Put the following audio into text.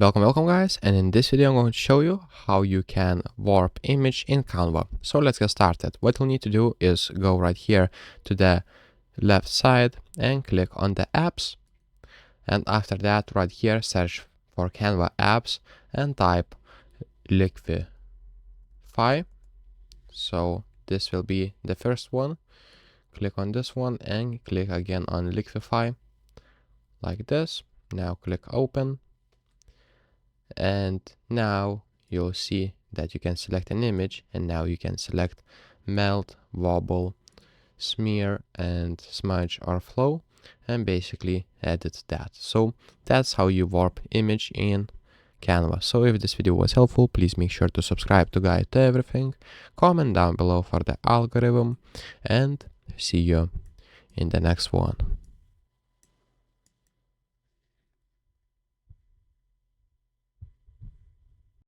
Welcome guys, and in this video I'm going to show you how you can warp image in Canva. So let's get started. What you'll need to do is go right here to the left side and click on the apps, and after that right here search for Canva apps and type Liquify. So this will be the first one. Click on this one and click again on Liquify like this. Now click open. And now you'll see that you can select an image, and now you can select melt, wobble, smear, and smudge or flow, and basically edit that. So that's how you warp image in Canva. So if this video was helpful, please make sure to subscribe to Guide to Everything, comment down below for the algorithm, and see you in the next one.